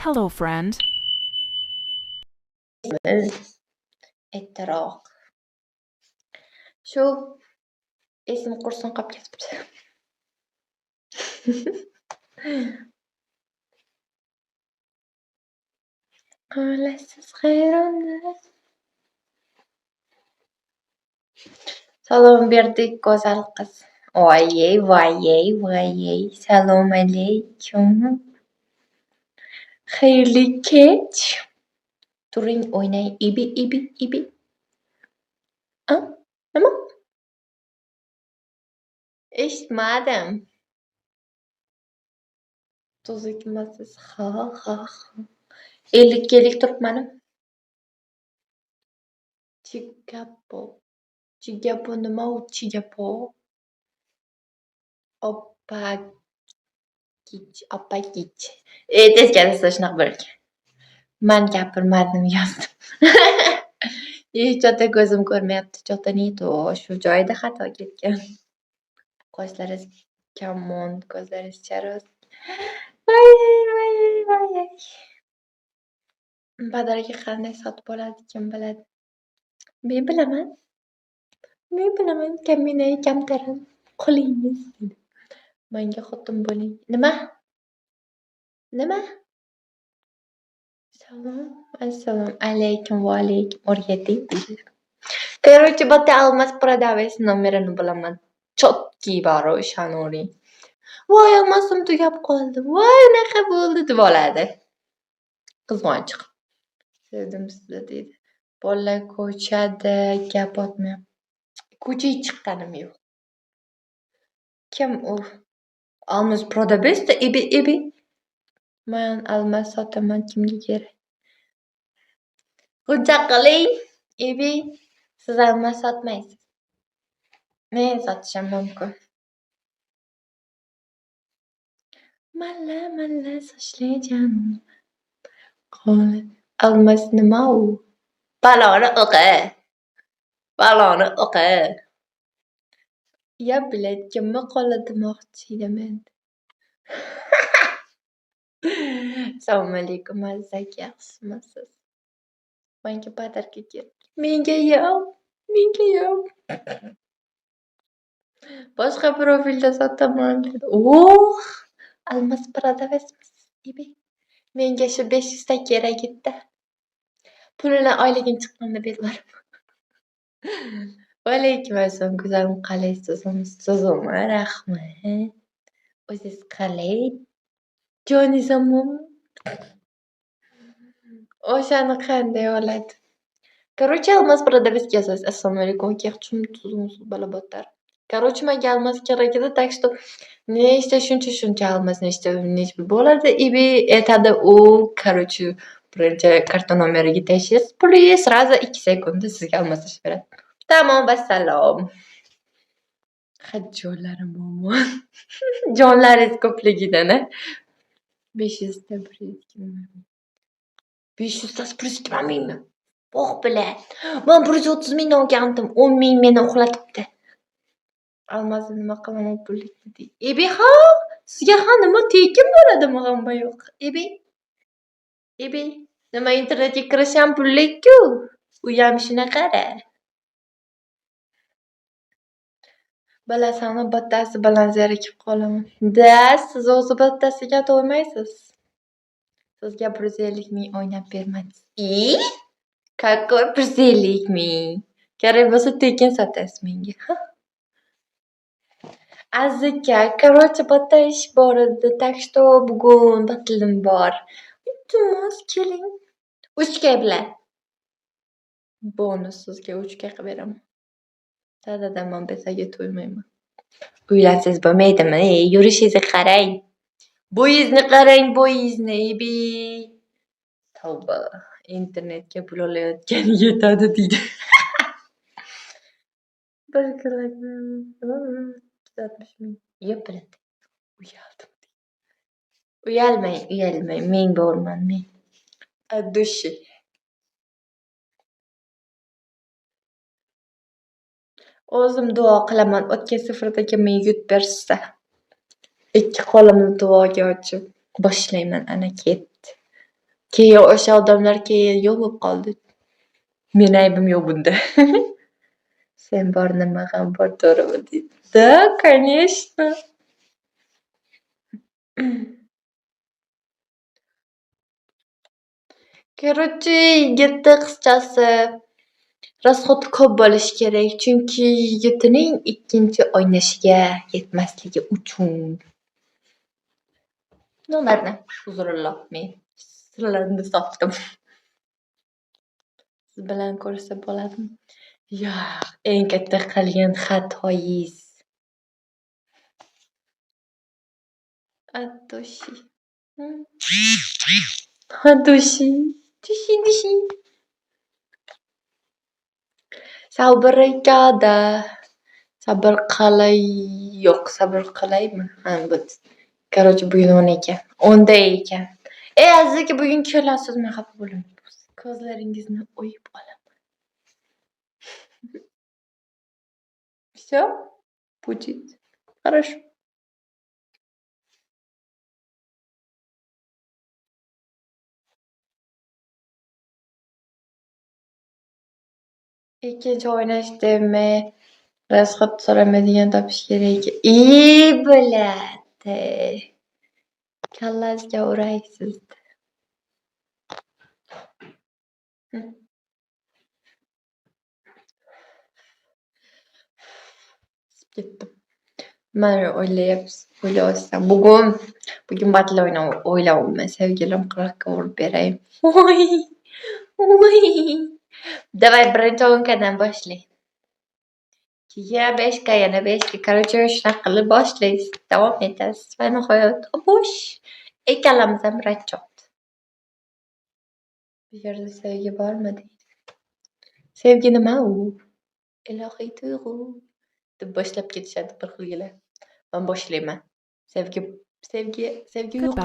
Hello, friend. Ettiroq. Shu esim qursin qolib ketibdi. Qalasiz hayronda. Salom berdik go'zal qiz. Voyey, voyey, voyey. Salom alaykum. Xayrli kech. Turing o'ynay. Ibi, ibi, ibi. Nima? Eshitmadim. Tuzukmisiz? Ha. 50 kelik turibmanim. Chigapo nima u chigapo? Opakich. Teskarisi shunaqa bo'lgan. Men gapirmadim, yozdim. Chota ko'zim ko'rmayapti. Chota netu? Shu joyida xato ketgan. Qoshlaringiz kamon, ko'zlaringiz charoz. Voy. Badarga qanday sotib oladi, kim biladi? Men bilaman. Kaminayi kamtarin. Qo'lingiz dedi. Menga xotin bo'ling. Nima? Assalomu alaykum, va alaykum o'rgating. Короче, bitta almas продавец nomerini bilaman. Chotki bor o'shaning. Voy, almasim tugab qoldi. Voy, unaqa bo'ldi deb oladi. Qizg'onchiq. Sevdim sizni deydi. Bola ko'chada gap otmayapti. Ko'chaga chiqqanim yo'q. Kim u? Almas продавец-da ibi. Men almas sotaman, kimga kerak? Hujja qiling, ibi. Siz almas sotmaysiz. Men sotishim mumkin. Malla sochli janim. Qo'li almas nima u? Baloni o'qi. Ya bilad, kimni qo'li demoqchi edim. Assalomu alaykum, azizak, yaxshimisiz? Menga badarga kerak. Menga yo'q. Boshqa profilda sotaman dedi. Almas продавецmisiz? Ibi. Menga shu 500 ta kerak edi. Pulini oyligim chiqqanda beraman. Va alaykum assalom, go'zalim, qalaysiz? Sizmi? Rahmat. O'zingiz qalay? Jonisam o'shani qanday oladi? Короче, almas продавец yozasiz. Assalomu alaykum, yaxshimi, tuzimsiz balabotar. Короче, menga almas kerak edi, так что nechta shuncha almas nechta bo'ladi. Ibi aytadi u, короче, birinchi karta nomeriga tashlaysiz, puli сразу 2 sekundda sizga almashtirib beradi. Tamom, vassalom. Jonlarim omon. Jonlaringiz ko'pligidan. 500 ta 500 ta 1 mingmi? Bog' bilan. Men 130 mingdan olgandim. 10 ming meni uxlatibdi. Almasni nima qilaman pullikni deydi. Ibi ha, sizga nima tekin bo'ladimi g'amba yo'q? Ibi. Nima internetga kirish ham pullik-ku. U ham shunaqa-da. Bilasizmi, bittasi bilan zerikib qolaman. Siz o'zi bittasiga to'ymaysiz. Sizga 150 ming o'ynab bermaysiz. Какой 150 ming? Kerak bo'lsa tekin sotasiz menga. Azizga, короче, bitta ish bor edi. Так что bugun batilim bor. Iltimos keling. 3 ga bilan. Bonus sizga 3 ga qilib beraman. Dadadan men besaga to'ymayman. Uylansiz bo'lmaydimi? Yurishingizni qarang. Bo'yingizni qarang, ibi. Tavba, internetga pul olayotgan yetadi deydi. Bir kunlikni 60 ming. Yo'q, biladi. Uyalmang, men borman, men. Dushi. O'zim duo qilaman, o'tgan safardaga men yut bersa. 2 qo'limni duoga ochib boshlayman, ana ketdi. Keyin o'sha odamlar keyin yo'q bo'lib qoldi. Meni aybim yo'q bunda. Sen bor, nima ham bor, to'g'rimi deydi. Да, конечно. Короче, yigitni qisqasi rasxoti ko'p bo'lishi kerak, chunki yigitining ikkinchi oynasiga yetmasligi uchun. Ну ладно, uzrillo, men sirlarimni sotdim. Siz bilan ko'rsa bo'ladimi? Yo'q, eng katta qilgan xatoyingiz. Atoshi. Atoshi. Dishi. Sabr qilay. Yo'q, sabr qilaymi? Ha, bo'pti. Короче, bugun 10 ekan. 10 da ekan. Aziz aka, bugun kelasizmi? Xafa bo'lmang. Ko'zlaringizni o'yib olaman. Всё? Будет. Хорошо. Ikkinchi o'ynashdimi? Rasxat so'ramaydigan topish kerak. Bo'ladi. Kallasiga uraysiz. Ketdim. Mana o'ylayapsam, bugun battle o'ynayapman. Sevgilim 40 ga urib beray. Voy. Давай birinchi o'nkadan boshlang. Keyin 5 ga, yana 5 ga. Короче, shunaqa qilib boshlaysiz, davom etasiz va nihoyat bo'sh. Ikkalamiz ham ratchot. Bu yerda sevgi bormi deydi. Sevgi nima u? Ilohiy tuyg'u deb boshlab ketishadi bir xilgilar. Men boshlayman. Sevgi yo'q.